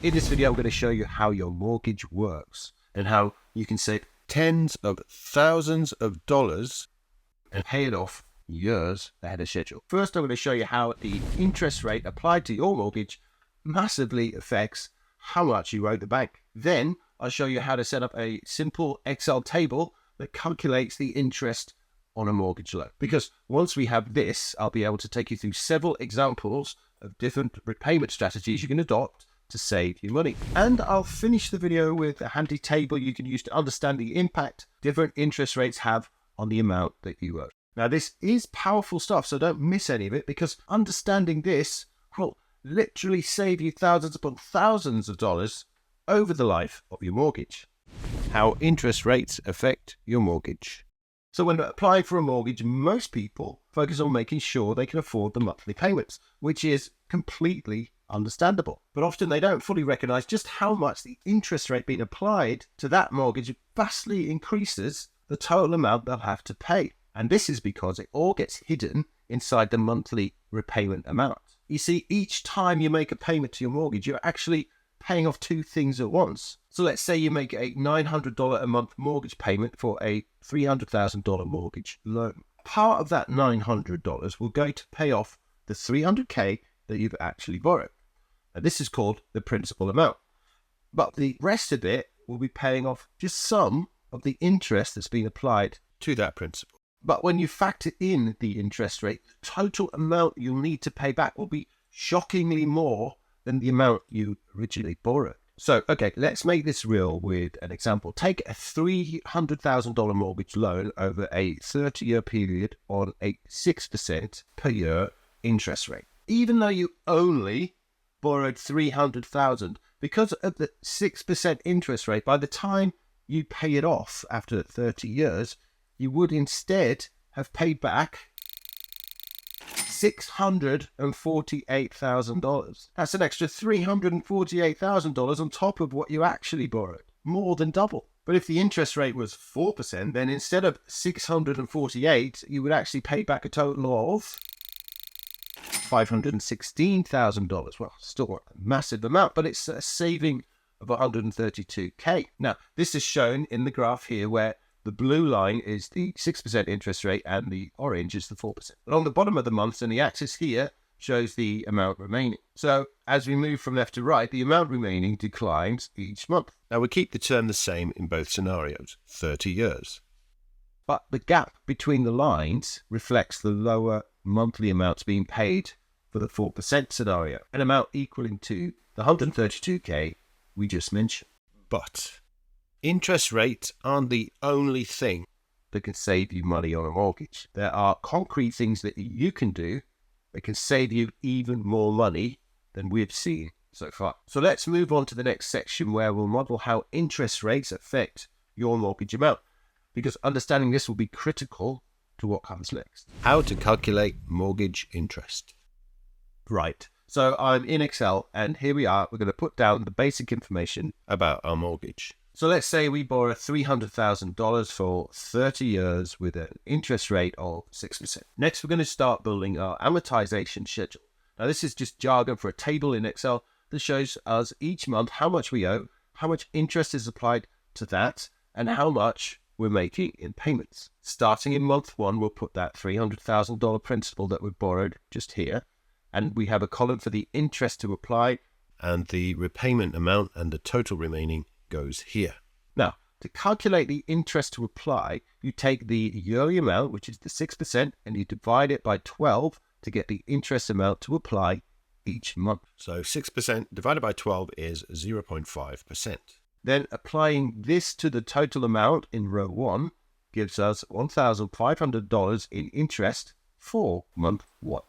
In this video, I'm going to show you how your mortgage works and how you can save tens of thousands of dollars and pay it off years ahead of schedule. First, I'm going to show you how the interest rate applied to your mortgage massively affects how much you owe the bank. Then, I'll show you how to set up a simple Excel table that calculates the interest on a mortgage loan. Because once we have this, I'll be able to take you through several examples of different repayment strategies you can adopt to save you money. And I'll finish the video with a handy table you can use to understand the impact different interest rates have on the amount that you owe. Now, this is powerful stuff, so don't miss any of it, because understanding this will literally save you thousands upon thousands of dollars over the life of your mortgage. How interest rates affect your mortgage. So when applying for a mortgage, most people focus on making sure they can afford the monthly payments, which is completely understandable. But often they don't fully recognize just how much the interest rate being applied to that mortgage vastly increases the total amount they'll have to pay. And this is because it all gets hidden inside the monthly repayment amount. You see, each time you make a payment to your mortgage, you're actually paying off two things at once. So let's say you make a $900 a month mortgage payment for a $300,000 mortgage loan. Part of that $900 will go to pay off the $300K that you've actually borrowed. Now, this is called the principal amount. But the rest of it will be paying off just some of the interest that's been applied to that principal. But when you factor in the interest rate, the total amount you'll need to pay back will be shockingly more than the amount you originally borrowed. So, okay, let's make this real with an example. Take a $300,000 mortgage loan over a 30-year period on a 6% per year interest rate. Even though you only borrowed $300,000, because of the 6% interest rate, by the time you pay it off after 30 years, you would instead have paid back $648,000. That's an extra $348,000 on top of what you actually borrowed, more than double. But if the interest rate was 4%, then instead of $648,000, you would actually pay back a total of $516,000. Well, still a massive amount, but it's a saving of $132K. Now, this is shown in the graph here where the blue line is the 6% interest rate and the orange is the 4%. Along the bottom of the months, and the axis here shows the amount remaining. So as we move from left to right, the amount remaining declines each month. Now we keep the term the same in both scenarios, 30 years. But the gap between the lines reflects the lower monthly amounts being paid for the 4% scenario, an amount equaling to the $132K we just mentioned. But interest rates aren't the only thing that can save you money on a mortgage. There are concrete things that you can do that can save you even more money than we've seen so far. So let's move on to the next section where we'll model how interest rates affect your mortgage amount, because understanding this will be critical to what comes next. How to calculate mortgage interest. Right. So I'm in Excel and here we are. We're going to put down the basic information about our mortgage. So let's say we borrow $300,000 for 30 years with an interest rate of 6%. Next, we're going to start building our amortisation schedule. Now, this is just jargon for a table in Excel that shows us each month how much we owe, how much interest is applied to that, and how much we're making in payments. Starting in month one, we'll put that $300,000 principal that we borrowed just here, and we have a column for the interest to apply, and the repayment amount and the total remaining goes here. Now, to calculate the interest to apply, you take the yearly amount, which is the 6%, and you divide it by 12 to get the interest amount to apply each month. So 6% divided by 12 is 0.5%. Then applying this to the total amount in row 1 gives us $1,500 in interest for month 1.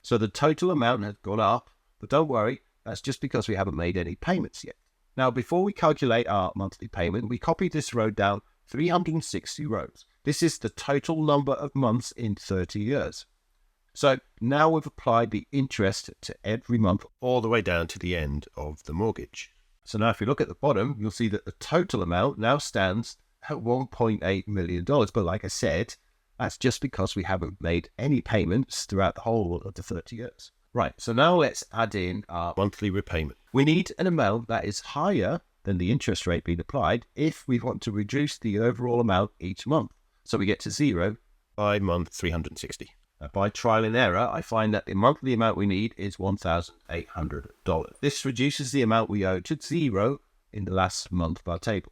So the total amount has gone up, but don't worry, that's just because we haven't made any payments yet. Now, before we calculate our monthly payment, we copy this row down 360 rows. This is the total number of months in 30 years. So now we've applied the interest to every month all the way down to the end of the mortgage. So now if you look at the bottom, you'll see that the total amount now stands at $1.8 million. But like I said, that's just because we haven't made any payments throughout the whole of the 30 years. Right, so now let's add in our monthly repayment. We need an amount that is higher than the interest rate being applied if we want to reduce the overall amount each month. So we get to 0 by month 360. By trial and error, I find that the monthly amount we need is $1,800. This reduces the amount we owe to 0 in the last month of our table.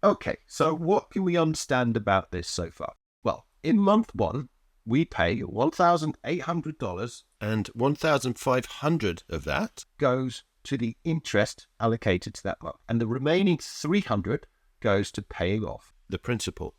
Okay, so what can we understand about this so far? Well, in month 1, we pay $1,800, and $1,500 of that goes to the interest allocated to that month, and the remaining $300 goes to paying off the principal.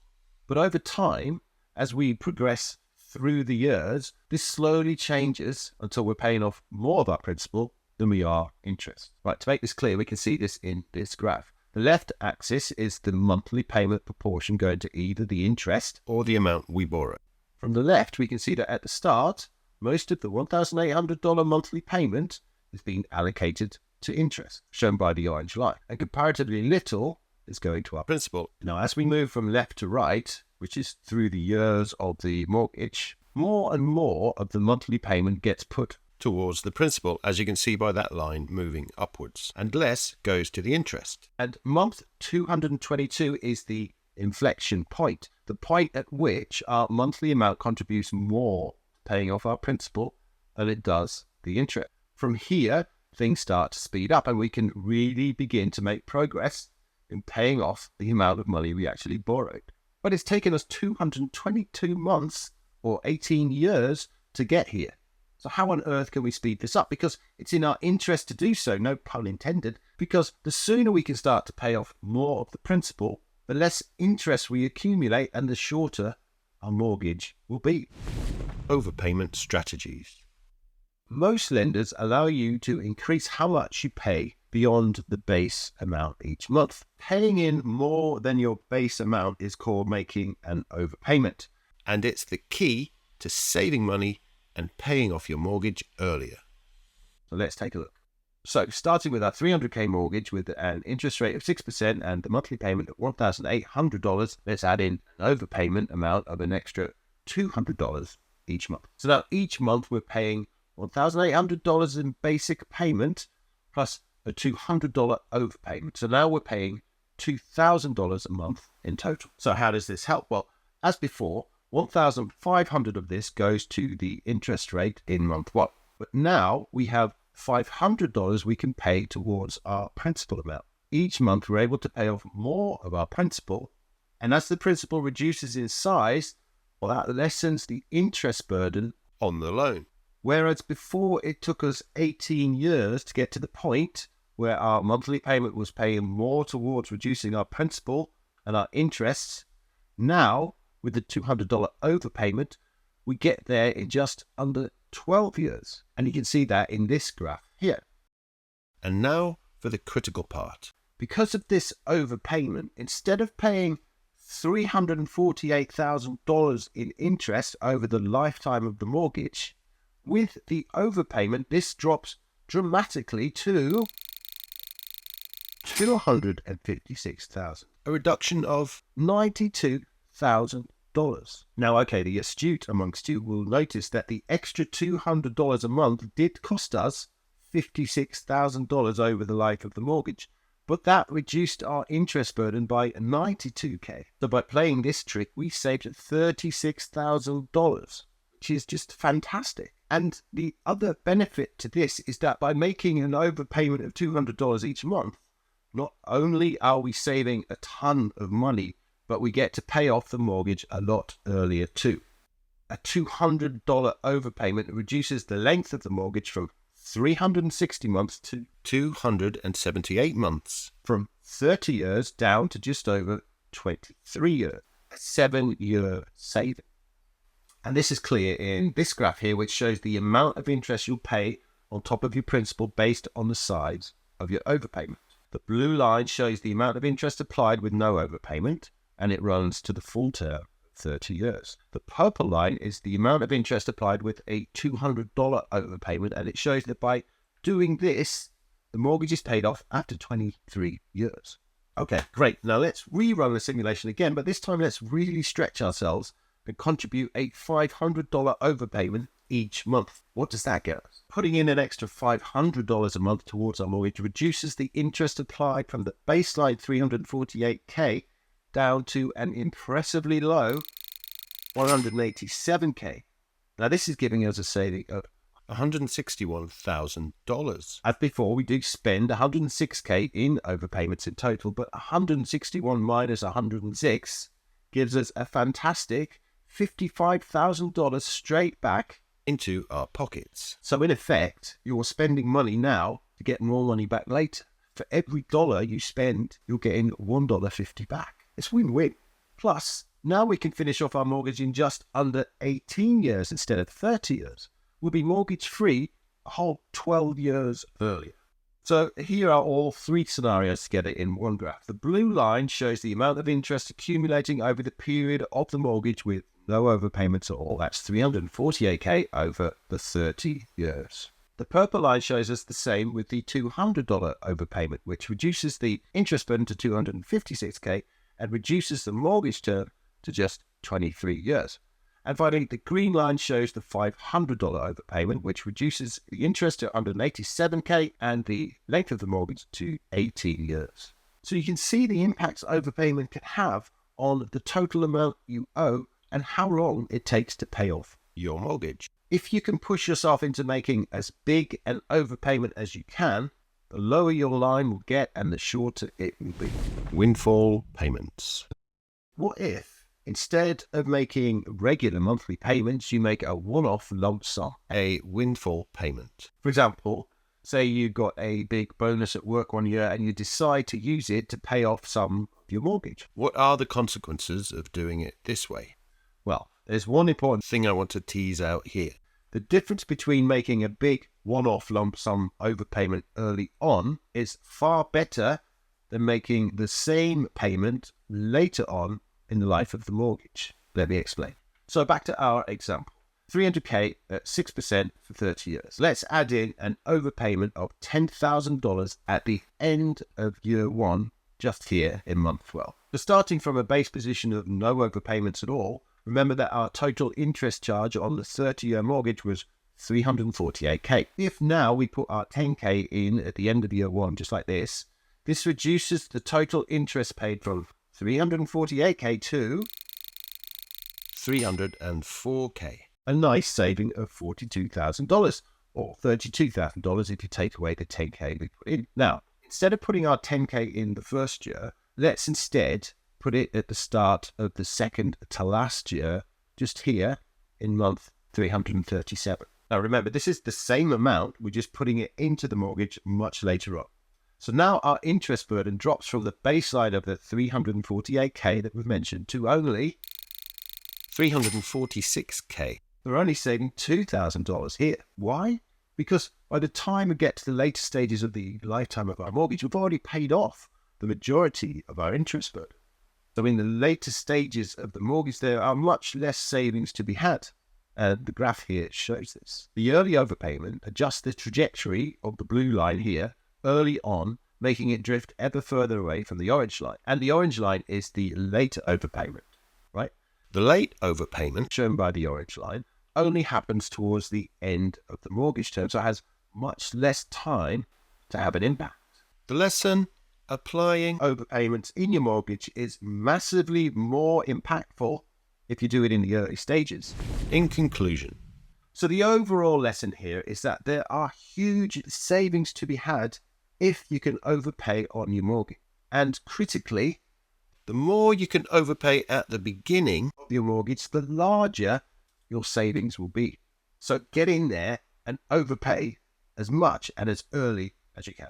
But over time, as we progress through the years, this slowly changes until we're paying off more of our principal than we are interest. Right, to make this clear, we can see this in this graph. The left axis is the monthly payment proportion going to either the interest or the amount we borrow. From the left, we can see that at the start, most of the $1,800 monthly payment is being allocated to interest, shown by the orange line, and comparatively little is going to our principal. Now, as we move from left to right, which is through the years of the mortgage, more and more of the monthly payment gets put towards the principal, as you can see by that line moving upwards, and less goes to the interest. And month 222 is the inflection point, the point at which our monthly amount contributes more paying off our principal than it does the interest. From here, things start to speed up and we can really begin to make progress in paying off the amount of money we actually borrowed. But it's taken us 222 months or 18 years to get here. So how on earth can we speed this up? Because it's in our interest to do so, no pun intended, because the sooner we can start to pay off more of the principal, the less interest we accumulate and the shorter our mortgage will be. Overpayment strategies. Most lenders allow you to increase how much you pay beyond the base amount each month. Paying in more than your base amount is called making an overpayment. And it's the key to saving money and paying off your mortgage earlier. So let's take a look. So starting with our $300K mortgage with an interest rate of 6% and the monthly payment of $1,800, let's add in an overpayment amount of an extra $200 each month. So now each month we're paying $1,800 in basic payment plus a $200 overpayment. So now we're paying $2,000 a month in total. So how does this help? Well, as before, $1,500 of this goes to the interest rate in month 1. But now we have $500 we can pay towards our principal amount. Each month we're able to pay off more of our principal, and as the principal reduces in size, well, that lessens the interest burden on the loan. Whereas before it took us 18 years to get to the point where our monthly payment was paying more towards reducing our principal and our interests, now with the $200 overpayment, we get there in just under 12 years. And you can see that in this graph here. And now for the critical part. Because of this overpayment, instead of paying $348,000 in interest over the lifetime of the mortgage, with the overpayment, this drops dramatically to $256,000. A reduction of $92,000. Now, okay, the astute amongst you will notice that the extra $200 a month did cost us $56,000 over the life of the mortgage, but that reduced our interest burden by $92K. So by playing this trick, we saved $36,000, which is just fantastic. And the other benefit to this is that by making an overpayment of $200 each month, not only are we saving a ton of money, but we get to pay off the mortgage a lot earlier too. A $200 overpayment reduces the length of the mortgage from 360 months to 278 months. From 30 years down to just over 23 years. A 7-year saving. And this is clear in this graph here, which shows the amount of interest you'll pay on top of your principal based on the size of your overpayment. The blue line shows the amount of interest applied with no overpayment, and it runs to the full term, 30 years. The purple line is the amount of interest applied with a $200 overpayment, and it shows that by doing this, the mortgage is paid off after 23 years. Okay, great. Now let's rerun the simulation again, but this time let's really stretch ourselves, and contribute a $500 overpayment each month. What does that get us? Putting in an extra $500 a month towards our mortgage reduces the interest applied from the baseline $348K down to an impressively low $187K. Now this is giving us a saving of $161,000. as before. We do spend $106K in overpayments in total, but 161 minus 106 gives us a fantastic $55,000 straight back Into our pockets. So in effect, you're spending money now to get more money back later. For every dollar you spend, you're getting $1.50 back. It's win-win. Plus, now we can finish off our mortgage in just under 18 years instead of 30 years. We'll be mortgage-free a whole 12 years earlier. So here are all three scenarios together in one graph. The blue line shows the amount of interest accumulating over the period of the mortgage with no overpayments at all. That's $348K over the 30 years. The purple line shows us the same with the $200 overpayment, which reduces the interest burden to $256K and reduces the mortgage term to just 23 years. And finally, the green line shows the $500 overpayment, which reduces the interest to $187K and the length of the mortgage to 18 years. So you can see the impacts overpayment can have on the total amount you owe and how long it takes to pay off Your mortgage. If you can push yourself into making as big an overpayment as you can, the lower your line will get and the shorter it will be. Windfall Payments. What if, instead of making regular monthly payments, you make a one-off lump sum? A windfall payment. For example, say you got a big bonus at work one year and you decide to use it to pay off some of your mortgage. What are the consequences of doing it this way? Well, there's one important Thing I want to tease out here. The difference between making a big one-off lump sum overpayment early on is far better than making the same payment later on in the life of the mortgage. Let me explain. So back to our example. $300K at 6% for 30 years. Let's add in an overpayment of $10,000 at the end of year one, just here in month 12. So starting from a base position of no overpayments at all, remember that our total interest charge on the 30-year mortgage was $348K. If now we put our $10K in at the end of year one, just like this reduces the total interest paid from $348K to $304K. a nice saving of $42,000, or $32,000 if you take away the $10K we put in. Now, instead of putting our $10K in the first year, let's instead put it at the start of the second to last year, just here in month 337. Now remember, this is the same amount, we're just putting it into the mortgage much later on. So now our interest burden drops from the baseline of the $348K that we've mentioned to only $346K. We're only saving $2,000 here. Why? Because by the time we get to the later stages of the lifetime of our mortgage, we've already paid off the majority of our interest burden. So in the later stages of the mortgage, there are much less savings to be had. And the graph here shows this. The early overpayment adjusts the trajectory of the blue line here early on, making it drift ever further away from the orange line. And the orange line is the later overpayment, right? The late overpayment, Shown by the orange line, only happens towards the end of the mortgage term, so it has much less time to have an impact. the lesson, applying. Overpayments in your mortgage is massively more impactful if you do it in the early stages. In conclusion, So the overall lesson here is that there are huge savings to be had if you can overpay on your mortgage. And critically, the more you can overpay at the beginning, of your mortgage, the larger your savings will be. So get in there and overpay as much and as early as you can.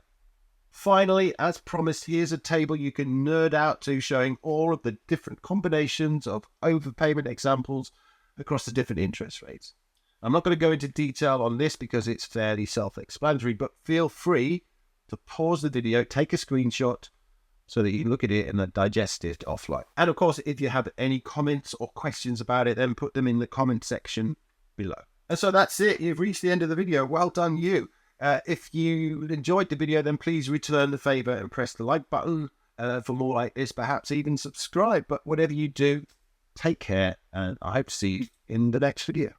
Finally, as promised, here's a table you can nerd out to, showing all of the different combinations of overpayment examples across the different interest rates. I'm not going to go into detail on this because it's fairly self-explanatory, but feel free to pause the video, take a screenshot so that you can look at it and then digest it offline. And of course, if you have any comments or questions about it, then put them in the comment section below. And so that's it. You've reached the end of the video. Well done, you. If you enjoyed the video, then please return the favor and press the like button for more like this, perhaps even subscribe. But whatever you do, Take care, and I hope to see you in the next video.